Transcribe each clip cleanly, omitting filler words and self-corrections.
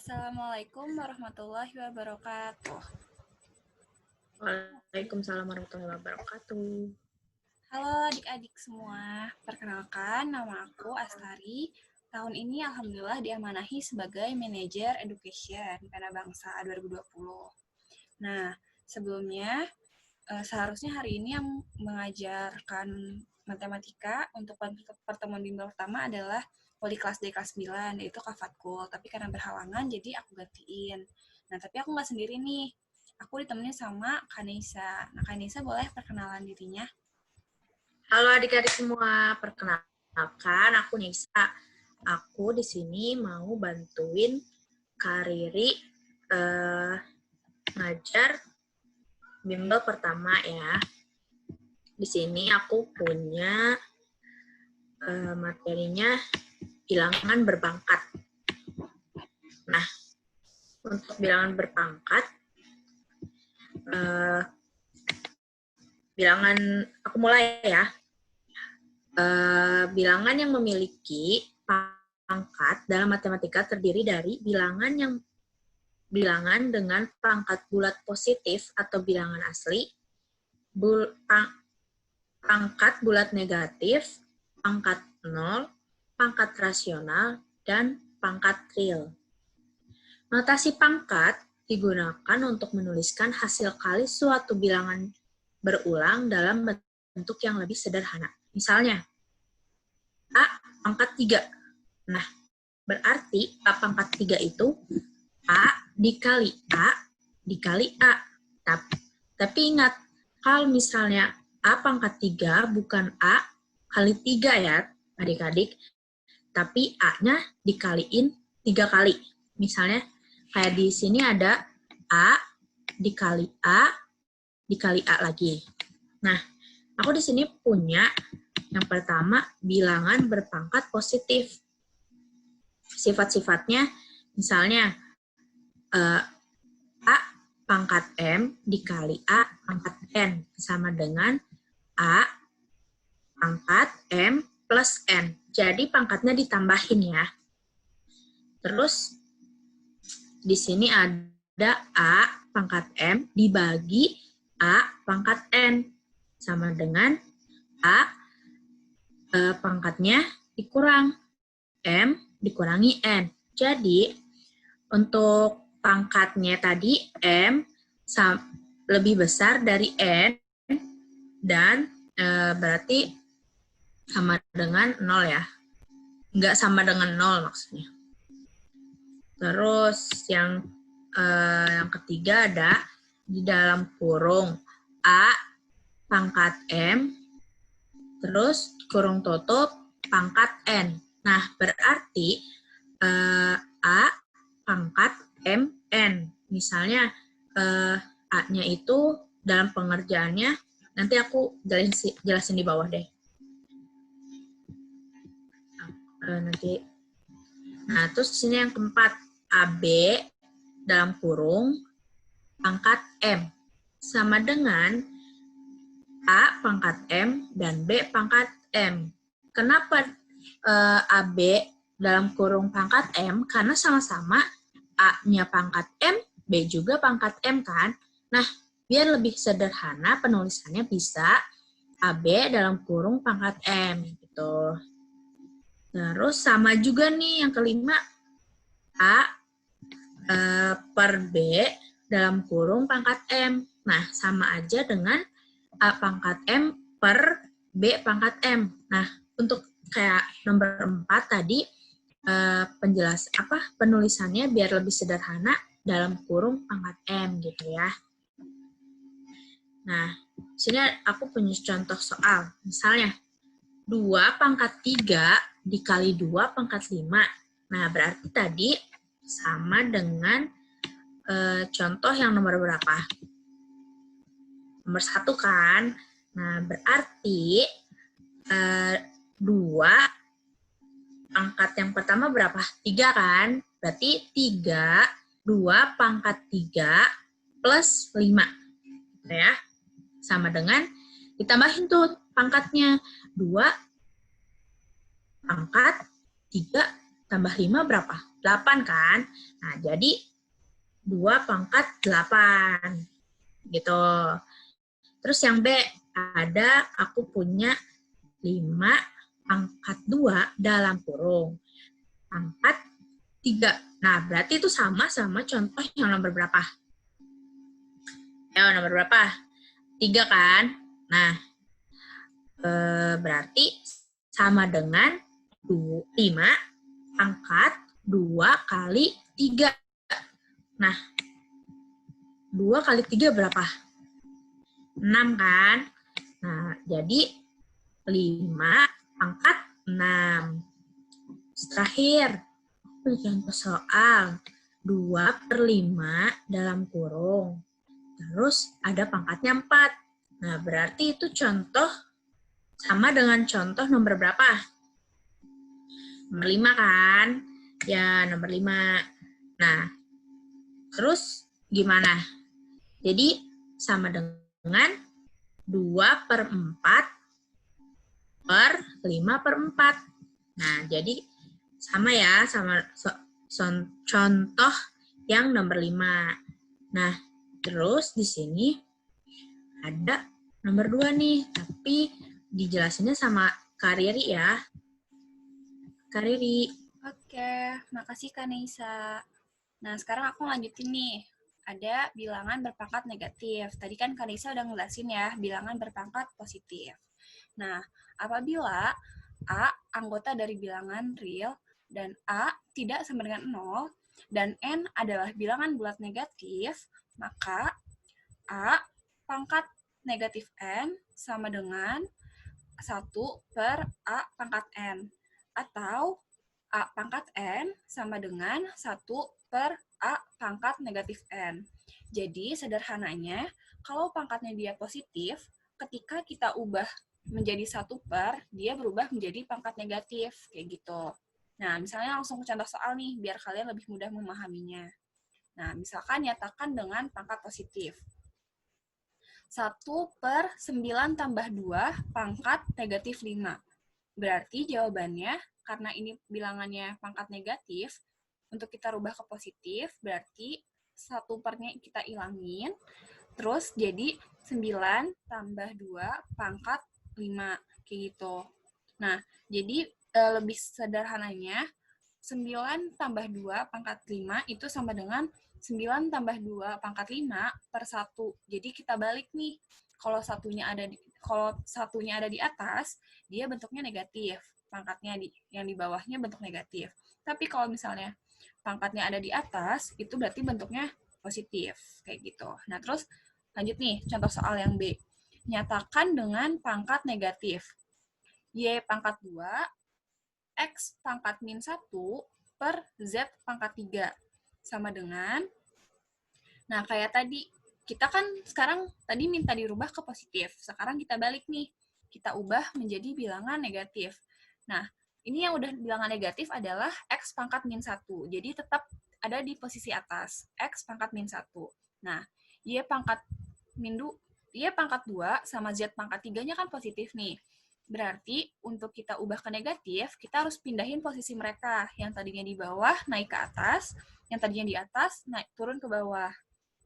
Assalamualaikum warahmatullahi wabarakatuh. Waalaikumsalam warahmatullahi wabarakatuh. Halo adik-adik semua, perkenalkan nama aku Astari. Tahun ini alhamdulillah diamanahi sebagai manajer education Pena Bangsa 2020. Nah, sebelumnya seharusnya hari ini yang mengajarkan matematika untuk pertemuan bimbel pertama adalah wali kelas D kelas 9, yaitu Kak Fatkul. Tapi karena berhalangan, jadi aku gantiin. Nah, tapi aku nggak sendiri nih. Aku ditemenin sama Kak Nisa. Nah, Kak Nisa boleh perkenalan dirinya? Halo adik-adik semua, perkenalkan aku Nisa. Aku di sini mau bantuin Kak Riri ngajar bimbel pertama ya. Di sini aku punya materinya bilangan berpangkat. Nah, untuk bilangan berpangkat, bilangan aku mulai ya. Bilangan yang memiliki pangkat dalam matematika terdiri dari bilangan dengan pangkat bulat positif atau bilangan asli, pangkat bulat negatif, pangkat 0, pangkat rasional, dan pangkat real. Notasi pangkat digunakan untuk menuliskan hasil kali suatu bilangan berulang dalam bentuk yang lebih sederhana. Misalnya, A pangkat 3. Nah, berarti A pangkat 3 itu A dikali A dikali A. Tapi ingat, kalau misalnya A pangkat 3 bukan A kali 3 ya, adik-adik. Tapi A-nya dikaliin 3 kali. Misalnya, kayak di sini ada A dikali A dikali A lagi. Nah, aku di sini punya yang pertama bilangan berpangkat positif. Sifat-sifatnya misalnya A pangkat M dikali A pangkat N sama dengan A pangkat M plus N. Jadi pangkatnya ditambahin ya. Terus di sini ada A pangkat M dibagi A pangkat N sama dengan A pangkatnya dikurang M dikurangi N. Jadi untuk pangkatnya tadi M lebih besar dari N dan berarti sama dengan 0 ya. Nggak sama dengan 0 maksudnya. Terus yang ketiga ada di dalam kurung A pangkat M, terus kurung tutup pangkat N. Nah, berarti A pangkat MN. Misalnya A-nya itu dalam pengerjaannya, nanti aku jelasin di bawah deh. Nah, terus di sini yang keempat, AB dalam kurung pangkat M sama dengan A pangkat M dan B pangkat M. Kenapa AB dalam kurung pangkat M? Karena sama-sama A-nya pangkat M, B juga pangkat M kan? Nah, biar lebih sederhana penulisannya bisa AB dalam kurung pangkat M gitu. Terus sama juga nih yang kelima, A per B dalam kurung pangkat M. Nah, sama aja dengan A pangkat M per B pangkat M. Nah, untuk kayak nomor 4 tadi, penulisannya biar lebih sederhana dalam kurung pangkat M gitu ya. Nah, sini aku punya contoh soal. Misalnya, 2 pangkat 3 dikali 2 pangkat 5. Nah, berarti tadi sama dengan contoh yang nomor berapa? Nomor 1 kan? Nah, berarti 2 pangkat yang pertama berapa? 3 kan? Berarti 2 pangkat 3 plus 5. Gitu ya. Sama dengan ditambahin tuh pangkatnya. 2 pangkat 3 tambah 5 berapa? 8 kan? Nah, jadi 2 pangkat 8. Gitu. Terus yang B, ada aku punya 5 pangkat 2 dalam kurung. Pangkat 3. Nah, berarti itu sama contoh yang nomor berapa? Ya, nomor berapa? 3 kan? Nah, berarti sama dengan 5 pangkat 2 kali 3. Nah, 2 kali 3 berapa? 6 kan? Nah, jadi 5 pangkat 6. Terakhir, contoh soal 2/5 dalam kurung. Terus ada pangkatnya 4. Nah, berarti itu contoh sama dengan contoh nomor berapa? Nomor 5 kan? Ya, nomor 5. Nah, terus gimana? Jadi sama dengan 2/4 per 5/4. Nah, jadi sama ya, sama contoh yang nomor 5. Nah, terus di sini ada nomor 2 nih, tapi dijelasinnya sama Kak Riri ya. Kak Riri. Oke, makasih Kak Neisa. Nah, sekarang aku lanjutin nih. Ada bilangan berpangkat negatif. Tadi kan Kak Neisa udah ngelasin ya, bilangan berpangkat positif. Nah, apabila A anggota dari bilangan real dan A tidak sama dengan 0, dan N adalah bilangan bulat negatif, maka A pangkat negatif N sama dengan 1 per A pangkat N. Atau A pangkat N sama dengan 1 per A pangkat negatif N. Jadi sederhananya, kalau pangkatnya dia positif, ketika kita ubah menjadi 1 per, dia berubah menjadi pangkat negatif, kayak gitu. Nah, misalnya langsung ke contoh soal nih, biar kalian lebih mudah memahaminya. Nah, misalkan nyatakan dengan pangkat positif. 1/9 tambah 2 pangkat negatif 5. Berarti jawabannya, karena ini bilangannya pangkat negatif, untuk kita rubah ke positif, berarti 1 pernya kita ilangin, terus jadi 9 tambah 2 pangkat 5, kayak gitu. Nah, jadi lebih sederhananya, 9 tambah 2 pangkat 5 itu sama dengan 9 tambah 2 pangkat 5 per 1. Jadi kita balik nih, kalau satunya ada di atas, dia bentuknya negatif. Pangkatnya yang di bawahnya bentuk negatif. Tapi kalau misalnya pangkatnya ada di atas, itu berarti bentuknya positif. Kayak gitu. Nah, terus lanjut nih, contoh soal yang B. Nyatakan dengan pangkat negatif. Y pangkat 2, X pangkat min 1 per Z pangkat 3. Sama dengan, nah kayak tadi, kita kan sekarang tadi minta dirubah ke positif. Sekarang kita balik nih, kita ubah menjadi bilangan negatif. Nah, ini yang udah bilangan negatif adalah X pangkat min 1. Jadi tetap ada di posisi atas, X pangkat min 1. Nah, Y pangkat min 2, Y pangkat 2 sama Z pangkat 3-nya kan positif nih. Berarti untuk kita ubah ke negatif, kita harus pindahin posisi mereka. Yang tadinya di bawah naik ke atas, yang tadinya di atas naik turun ke bawah.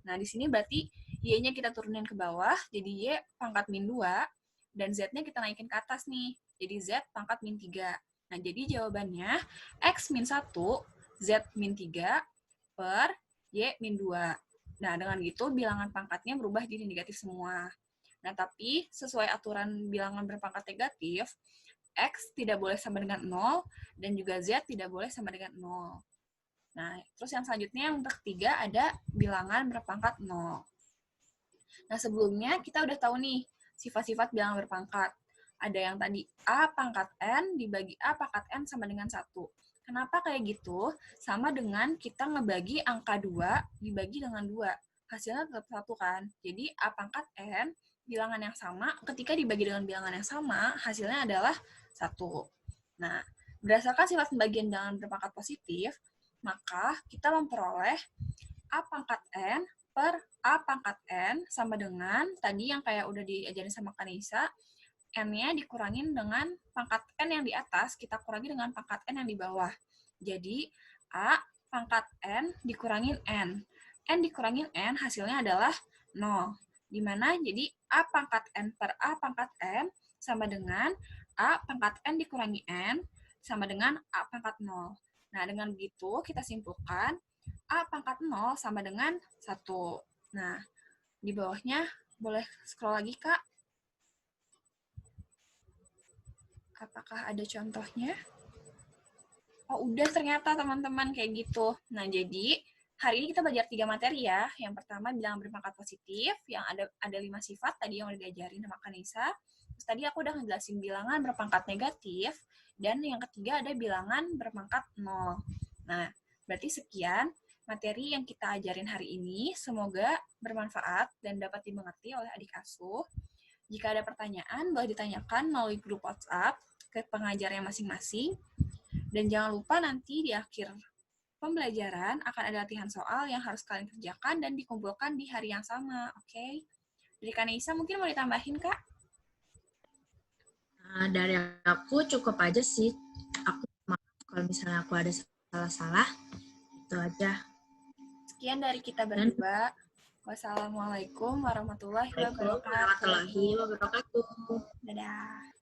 Nah, di sini berarti Y-nya kita turunin ke bawah, jadi Y pangkat min 2, dan Z-nya kita naikin ke atas nih, jadi Z pangkat min 3. Nah, jadi jawabannya X min 1, Z min 3, per Y min 2. Nah, dengan gitu bilangan pangkatnya berubah jadi negatif semua. Nah, tapi sesuai aturan bilangan berpangkat negatif, X tidak boleh sama dengan 0, dan juga Z tidak boleh sama dengan 0. Nah, terus yang selanjutnya yang ketiga ada bilangan berpangkat 0. Nah, sebelumnya kita udah tahu nih sifat-sifat bilangan berpangkat. Ada yang tadi A pangkat N dibagi A pangkat N sama dengan 1. Kenapa kayak gitu? Sama dengan kita ngebagi angka 2 dibagi dengan 2. Hasilnya tetap 1 kan? Jadi A pangkat N, bilangan yang sama, ketika dibagi dengan bilangan yang sama, hasilnya adalah 1. Nah, berdasarkan sifat pembagian bilangan berpangkat positif, maka kita memperoleh A pangkat N per A pangkat N sama dengan tadi yang kayak udah diajarin sama Kanisa, N-nya dikurangin dengan pangkat N yang di atas, kita kurangi dengan pangkat N yang di bawah. Jadi, A pangkat N dikurangin N. N dikurangin N hasilnya adalah 0. Di mana jadi A pangkat N per A pangkat N sama dengan A pangkat N dikurangi N sama dengan A pangkat 0. Nah, dengan begitu kita simpulkan A pangkat 0 sama dengan 1. Nah, di bawahnya boleh scroll lagi, Kak. Apakah ada contohnya? Oh, udah ternyata teman-teman kayak gitu. Nah, jadi hari ini kita belajar 3 materi ya. Yang pertama bilangan berpangkat positif, yang ada 5 sifat tadi yang udah diajarin sama Kanisa. Terus tadi aku udah ngejelasin bilangan berpangkat negatif, dan yang ketiga ada bilangan berpangkat 0. Nah, berarti sekian materi yang kita ajarin hari ini. Semoga bermanfaat dan dapat dimengerti oleh adik asuh. Jika ada pertanyaan, boleh ditanyakan melalui grup WhatsApp ke pengajarnya masing-masing. Dan jangan lupa nanti di akhir pembelajaran akan ada latihan soal yang harus kalian kerjakan dan dikumpulkan di hari yang sama, oke? Dari Kanisa mungkin mau ditambahin, Kak? Dari aku cukup aja sih. Aku maaf kalau misalnya aku ada salah-salah. Itu aja. Sekian dari kita berdua. Wassalamualaikum warahmatullahi wabarakatuh. Warahmatullahi wabarakatuh. Dadah.